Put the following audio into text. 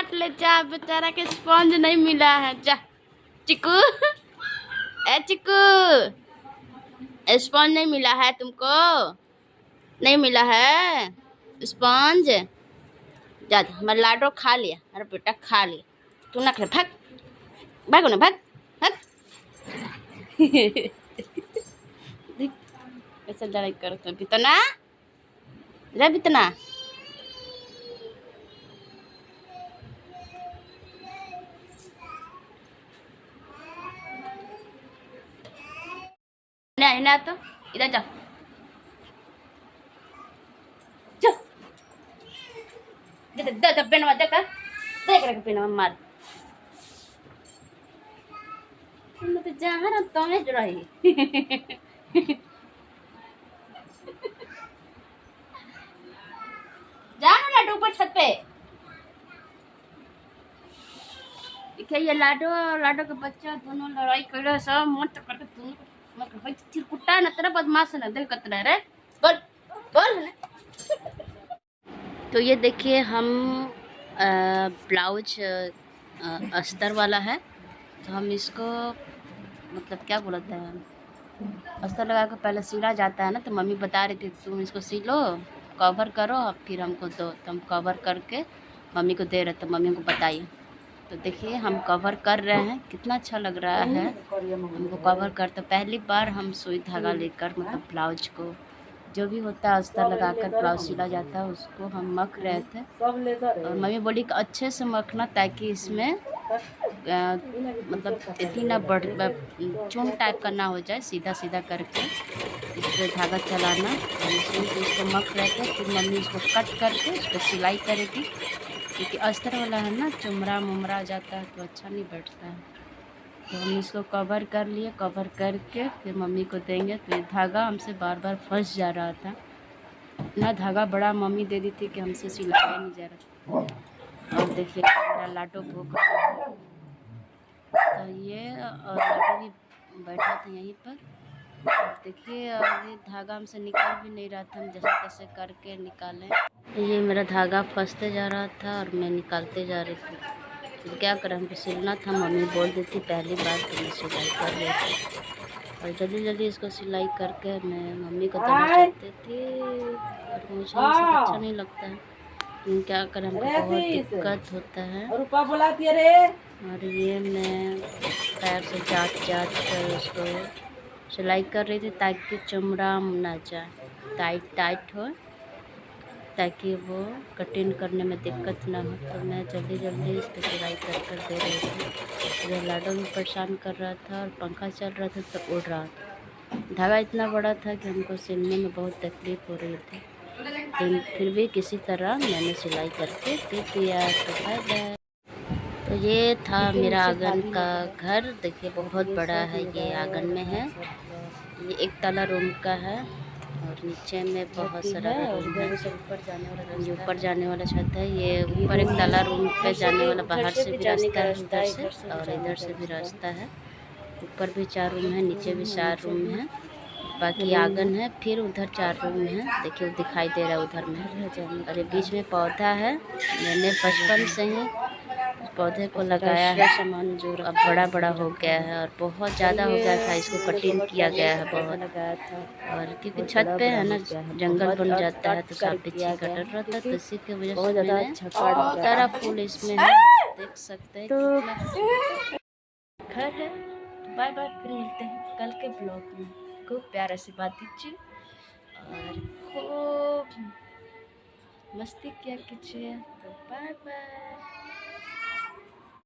काट ले जा, बेचारा के स्पंज नहीं मिला है। जा चिकू, ए चिकू, स्पंज नहीं मिला है तुमको? नहीं मिला है स्पंज? जा, हमारा लाडो खा लिया, अरे बेटा खा लिया। तू ना खा, भाग भागो ना, भाग भाग। देख ऐसा लड़ाई करो तो बितना रे, बितना ना ना, तो इधर जाओ, जाओ दे दे दे पेनवा, देखा देख रहा पेनवा मार। तुम तो जहाँ रहो तो में रही। जा ना लाडो ऊपर छत पे। देखिए ये लाडो, लाडो के बच्चा दोनों लड़ाई कर रहे, सब मत करके तुम मत भाई चिरकुटा न तेरा बदमाश न दिल कतरा रे, बोल बोल ना। तो ये देखिए हम ब्लाउज अस्तर वाला है, तो हम इसको मतलब क्या बोलते हैं, अस्तर लगा कर पहले सिला जाता है ना। तो मम्मी बता रही थी तुम इसको सिलो, कवर करो, फिर हमको दो। तो हम कवर करके मम्मी को दे रहे, तो मम्मी को बताइए। तो देखिए हम कवर कर रहे हैं, कितना अच्छा लग रहा है हमको कवर कर। तो पहली बार हम सुई धागा लेकर मतलब ब्लाउज को जो भी होता है अस्तर लगाकर ब्लाउज सिला जाता है उसको हम मख रहे थे। और मम्मी बोली कि अच्छे से मखना ताकि इसमें मतलब इतनी ना बढ़ चून टाइप का ना हो जाए, सीधा सीधा करके इस पर धागा चलाना। तो इसको मख रहे थे, फिर मम्मी इसको कट करके इस पर सिलाई करेगी, क्योंकि अस्तर वाला है ना, चुमरा मुमरा जाता है तो अच्छा नहीं बैठता है। तो हम इसको कवर कर लिए, कवर करके फिर मम्मी को देंगे। तो ये धागा हमसे बार बार फंस जा रहा था, इतना धागा बड़ा मम्मी दे दी थी कि हमसे सिलाया नहीं जा रहा था। और देखिए मेरा लाडो भूख, तो ये और लाडो भी बैठा था यहीं पर। देखिए और ये धागा हमसे निकल भी नहीं रहा था, हम जैसे तैसे करके निकालें। ये मेरा धागा फंसते जा रहा था और मैं निकालते जा रही थी। तो क्या करें, हमको सिलना था, मम्मी बोल दी थी पहली बार, तो मैं सिलाई कर रही थी। और जल्दी जल्दी इसको सिलाई करके मैं मम्मी को देना चाहती थी, और मुझे ये सब अच्छा नहीं लगता है, लेकिन क्या करें, हमको बहुत दिक्कत होता है। और ये मैं पैर से जांच कर उसको सिलाई कर रही थी ताकि चमड़ा ना जाए, टाइट टाइट हो, ताकि वो कटिंग करने में दिक्कत ना हो। तो मैं जल्दी जल्दी इस पर सिलाई कर दे रही थी। यह लाडो भी परेशान कर रहा था और पंखा चल रहा था तो उड़ रहा था। धागा इतना बड़ा था कि हमको सिलने में बहुत तकलीफ़ हो रही थी, तो फिर भी किसी तरह मैंने सिलाई करके दे दिया। तो बाय बाय। तो ये था मेरा आंगन का घर। देखिए बहुत बड़ा है, ये आंगन में है, ये एक तला रूम का है और नीचे में बहुत सारा रूम है। ये ऊपर जाने वाला छत है, ये ऊपर एक तला रूम पे जाने वाला, बाहर से भी रास्ता है उधर से और इधर से भी रास्ता है। ऊपर भी 4 रूम है, नीचे भी 4 रूम है, बाकी आंगन है, फिर उधर 4 रूम है। देखिए वो दिखाई दे रहा है उधर में। और ये बीच में पौधा है, मैंने बचपन से ही पौधे को लगाया है, सामान जो अब बड़ा बड़ा हो गया है और बहुत ज़्यादा हो गया था, इसको कटिंग किया गया है बहुत। और क्योंकि छत पे है ना, जंगल बन जाता है तो सांप बिच्छू का डर रहता है, तो इसी की वजह से मैंने सारा फूल इसमें है, देख सकते हैं कितना घर है। बाय बाय, फिर मिलते हैं कल के ब्लॉग में। खूब प्यार आशीर्वाद दीजिए और खूब मस्ती किया कीजिए। तो बाय बाय।